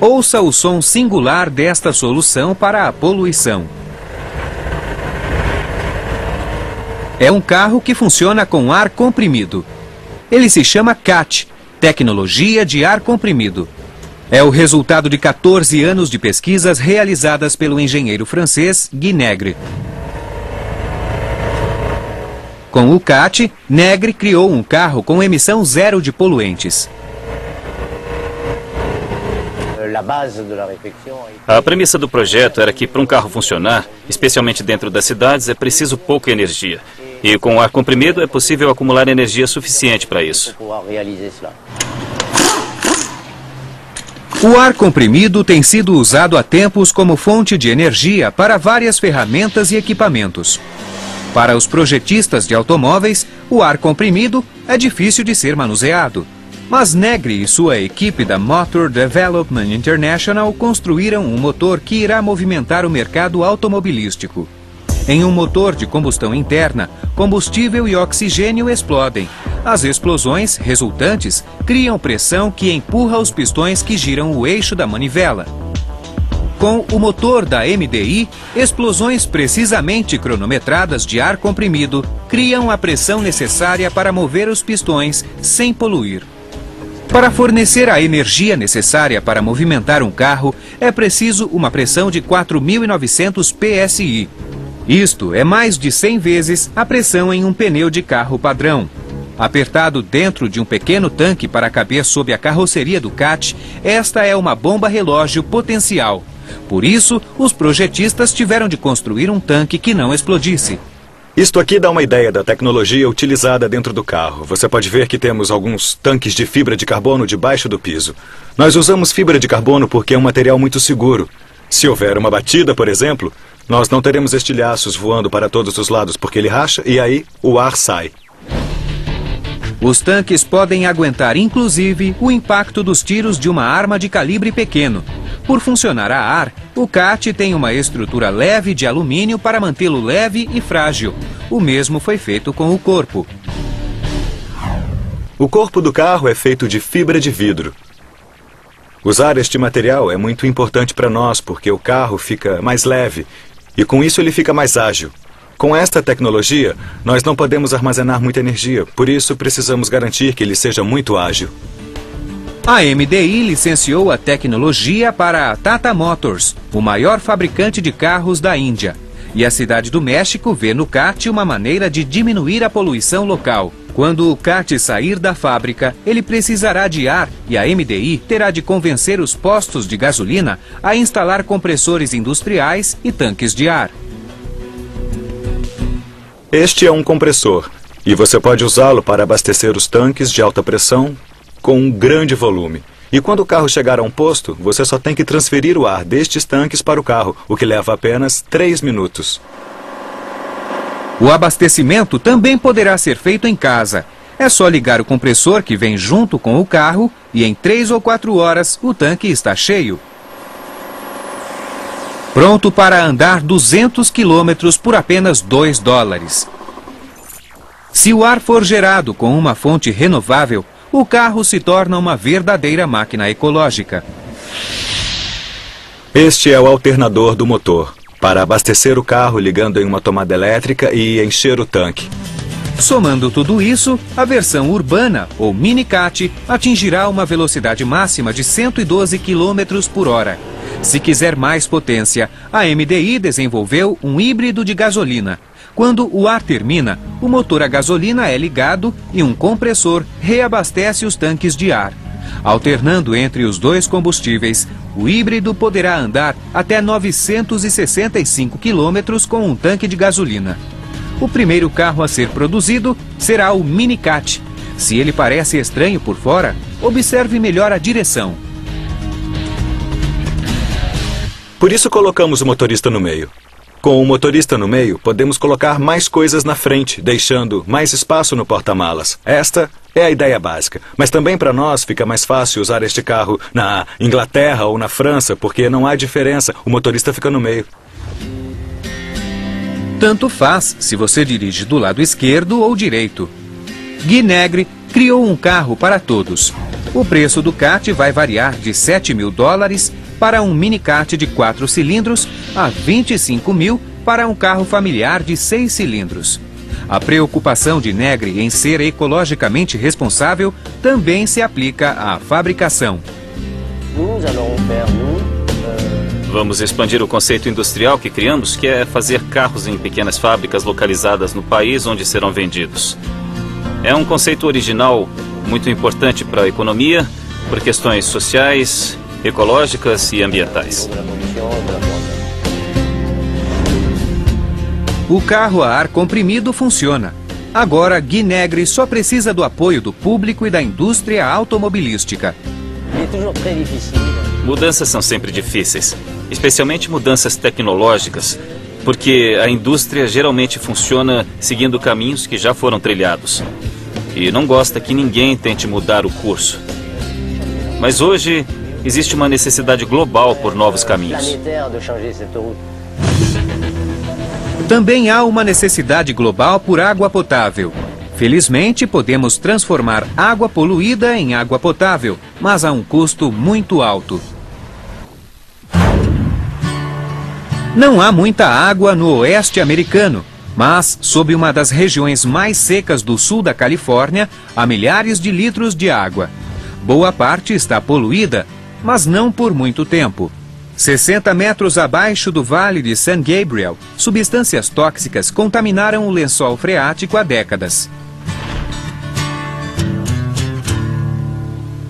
Ouça o som singular desta solução para a poluição. É um carro que funciona com ar comprimido. Ele se chama CAT, Tecnologia de Ar Comprimido. É o resultado de 14 anos de pesquisas realizadas pelo engenheiro francês Guy Negre. Com o CAT, Negre criou um carro com emissão zero de poluentes. A premissa do projeto era que para um carro funcionar, especialmente dentro das cidades, é preciso pouca energia. E com o ar comprimido é possível acumular energia suficiente para isso. O ar comprimido tem sido usado há tempos como fonte de energia para várias ferramentas e equipamentos. Para os projetistas de automóveis, o ar comprimido é difícil de ser manuseado. Mas Negre e sua equipe da Motor Development International construíram um motor que irá movimentar o mercado automobilístico. Em um motor de combustão interna, combustível e oxigênio explodem. As explosões resultantes criam pressão que empurra os pistões que giram o eixo da manivela. Com o motor da MDI, explosões precisamente cronometradas de ar comprimido criam a pressão necessária para mover os pistões sem poluir. Para fornecer a energia necessária para movimentar um carro, é preciso uma pressão de 4.900 PSI. Isto é mais de 100 vezes a pressão em um pneu de carro padrão. Apertado dentro de um pequeno tanque para caber sob a carroceria do CAT, esta é uma bomba relógio potencial. Por isso, os projetistas tiveram de construir um tanque que não explodisse. Isto aqui dá uma ideia da tecnologia utilizada dentro do carro. Você pode ver que temos alguns tanques de fibra de carbono debaixo do piso. Nós usamos fibra de carbono porque é um material muito seguro. Se houver uma batida, por exemplo, nós não teremos estilhaços voando para todos os lados porque ele racha e aí o ar sai. Os tanques podem aguentar, inclusive, o impacto dos tiros de uma arma de calibre pequeno. Por funcionar a ar, o CAT tem uma estrutura leve de alumínio para mantê-lo leve e frágil. O mesmo foi feito com o corpo. O corpo do carro é feito de fibra de vidro. Usar este material é muito importante para nós porque o carro fica mais leve e com isso ele fica mais ágil. Com esta tecnologia, nós não podemos armazenar muita energia, por isso precisamos garantir que ele seja muito ágil. A MDI licenciou a tecnologia para a Tata Motors, o maior fabricante de carros da Índia. E a cidade do México vê no CAT uma maneira de diminuir a poluição local. Quando o CAT sair da fábrica, ele precisará de ar e a MDI terá de convencer os postos de gasolina a instalar compressores industriais e tanques de ar. Este é um compressor e você pode usá-lo para abastecer os tanques de alta pressão com um grande volume. E quando o carro chegar a um posto, você só tem que transferir o ar destes tanques para o carro, o que leva apenas 3 minutos. O abastecimento também poderá ser feito em casa. É só ligar o compressor que vem junto com o carro e em 3 ou 4 horas o tanque está cheio. Pronto para andar 200 quilômetros por apenas $2. Se o ar for gerado com uma fonte renovável, o carro se torna uma verdadeira máquina ecológica. Este é o alternador do motor, para abastecer o carro ligando em uma tomada elétrica e encher o tanque. Somando tudo isso, a versão urbana, ou Mini CAT, atingirá uma velocidade máxima de 112 km por hora. Se quiser mais potência, a MDI desenvolveu um híbrido de gasolina. Quando o ar termina, o motor a gasolina é ligado e um compressor reabastece os tanques de ar. Alternando entre os dois combustíveis, o híbrido poderá andar até 965 km com um tanque de gasolina. O primeiro carro a ser produzido será o Mini CAT. Se ele parece estranho por fora, observe melhor a direção. Por isso colocamos o motorista no meio. Com o motorista no meio, podemos colocar mais coisas na frente, deixando mais espaço no porta-malas. Esta é a ideia básica. Mas também para nós fica mais fácil usar este carro na Inglaterra ou na França, porque não há diferença, o motorista fica no meio. Tanto faz se você dirige do lado esquerdo ou direito. Guy Negre criou um carro para todos. O preço do kart vai variar de $7.000 para um mini kart de 4 cilindros a $25.000 para um carro familiar de 6 cilindros. A preocupação de Negri em ser ecologicamente responsável também se aplica à fabricação. Vamos expandir o conceito industrial que criamos, que é fazer carros em pequenas fábricas localizadas no país onde serão vendidos. É um conceito original muito importante para a economia, por questões sociais, ecológicas e ambientais. O carro a ar comprimido funciona. Agora, Guy Negri só precisa do apoio do público e da indústria automobilística. Mudanças são sempre difíceis, especialmente mudanças tecnológicas, porque a indústria geralmente funciona seguindo caminhos que já foram trilhados. E não gosta que ninguém tente mudar o curso. Mas hoje existe uma necessidade global por novos caminhos. Também há uma necessidade global por água potável. Felizmente, podemos transformar água poluída em água potável, mas a um custo muito alto. Não há muita água no oeste americano, mas, sob uma das regiões mais secas do sul da Califórnia, há milhares de litros de água. Boa parte está poluída, mas não por muito tempo. 60 metros abaixo do Vale de San Gabriel, substâncias tóxicas contaminaram o lençol freático há décadas.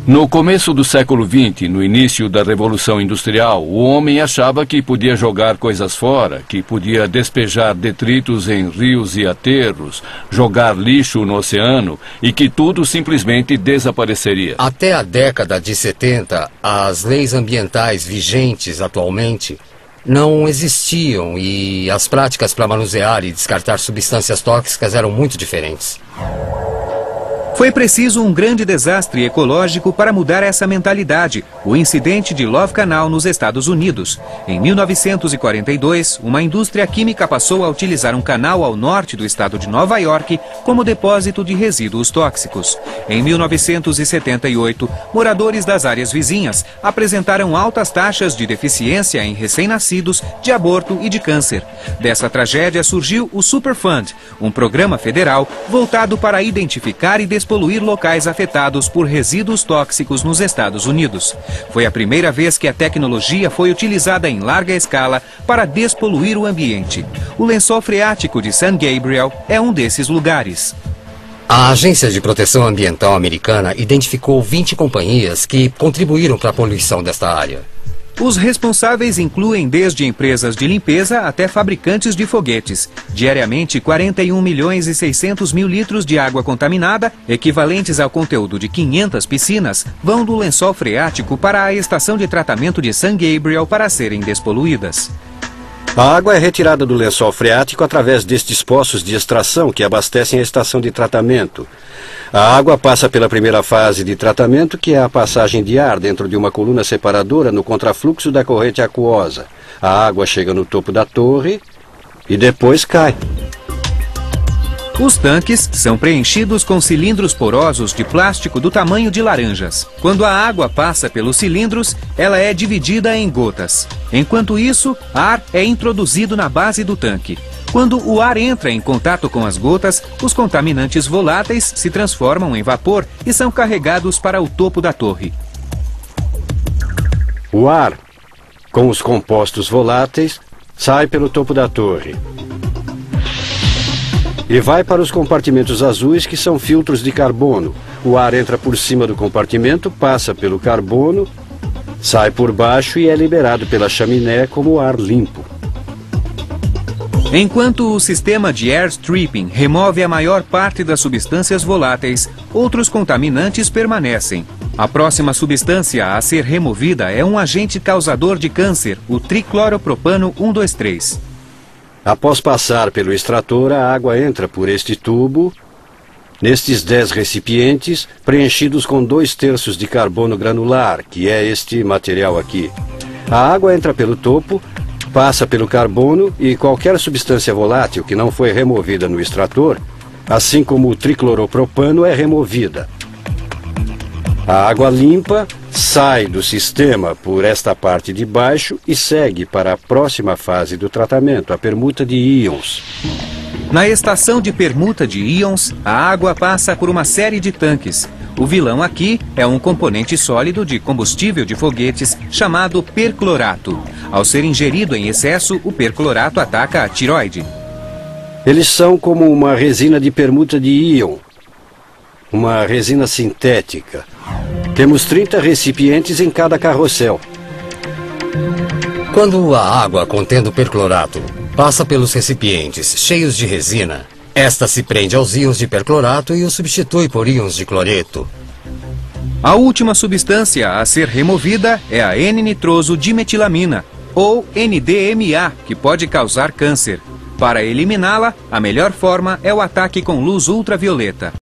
No começo do século XX, no início da Revolução Industrial, o homem achava que podia jogar coisas fora, que podia despejar detritos em rios e aterros, jogar lixo no oceano e que tudo simplesmente desapareceria. Até a década de 70, as leis ambientais vigentes atualmente não existiam e as práticas para manusear e descartar substâncias tóxicas eram muito diferentes. Foi preciso um grande desastre ecológico para mudar essa mentalidade, o incidente de Love Canal nos Estados Unidos. Em 1942, uma indústria química passou a utilizar um canal ao norte do estado de Nova York como depósito de resíduos tóxicos. Em 1978, moradores das áreas vizinhas apresentaram altas taxas de deficiência em recém-nascidos, de aborto e de câncer. Dessa tragédia surgiu o Superfund, um programa federal voltado para identificar e despoluir locais afetados por resíduos tóxicos nos Estados Unidos. Foi a primeira vez que a tecnologia foi utilizada em larga escala para despoluir o ambiente. O lençol freático de San Gabriel é um desses lugares. A Agência de Proteção Ambiental americana identificou 20 companhias que contribuíram para a poluição desta área. Os responsáveis incluem desde empresas de limpeza até fabricantes de foguetes. Diariamente, 41.600.000 litros de água contaminada, equivalentes ao conteúdo de 500 piscinas, vão do lençol freático para a estação de tratamento de San Gabriel para serem despoluídas. A água é retirada do lençol freático através destes poços de extração que abastecem a estação de tratamento. A água passa pela primeira fase de tratamento, que é a passagem de ar dentro de uma coluna separadora no contrafluxo da corrente aquosa. A água chega no topo da torre e depois cai. Os tanques são preenchidos com cilindros porosos de plástico do tamanho de laranjas. Quando a água passa pelos cilindros, ela é dividida em gotas. Enquanto isso, ar é introduzido na base do tanque. Quando o ar entra em contato com as gotas, os contaminantes voláteis se transformam em vapor e são carregados para o topo da torre. O ar, com os compostos voláteis, sai pelo topo da torre e vai para os compartimentos azuis, que são filtros de carbono. O ar entra por cima do compartimento, passa pelo carbono, sai por baixo e é liberado pela chaminé como ar limpo. Enquanto o sistema de air stripping remove a maior parte das substâncias voláteis, outros contaminantes permanecem. A próxima substância a ser removida é um agente causador de câncer, o tricloropropano 1,2,3. Após passar pelo extrator, a água entra por este tubo, nestes 10 recipientes, preenchidos com 2/3 de carbono granular, que é este material aqui. A água entra pelo topo, passa pelo carbono e qualquer substância volátil que não foi removida no extrator assim como o tricloropropano é removida. A água limpa sai do sistema por esta parte de baixo e segue para a próxima fase do tratamento, a permuta de íons. Na estação de permuta de íons, a água passa por uma série de tanques. O vilão aqui é um componente sólido de combustível de foguetes chamado perclorato. Ao ser ingerido em excesso, o perclorato ataca a tireoide. Eles são como uma resina de permuta de íon, uma resina sintética. Temos 30 recipientes em cada carrossel. Quando a água contendo perclorato passa pelos recipientes cheios de resina, esta se prende aos íons de perclorato e os substitui por íons de cloreto. A última substância a ser removida é a N-nitroso dimetilamina, ou NDMA, que pode causar câncer. Para eliminá-la, a melhor forma é o ataque com luz ultravioleta.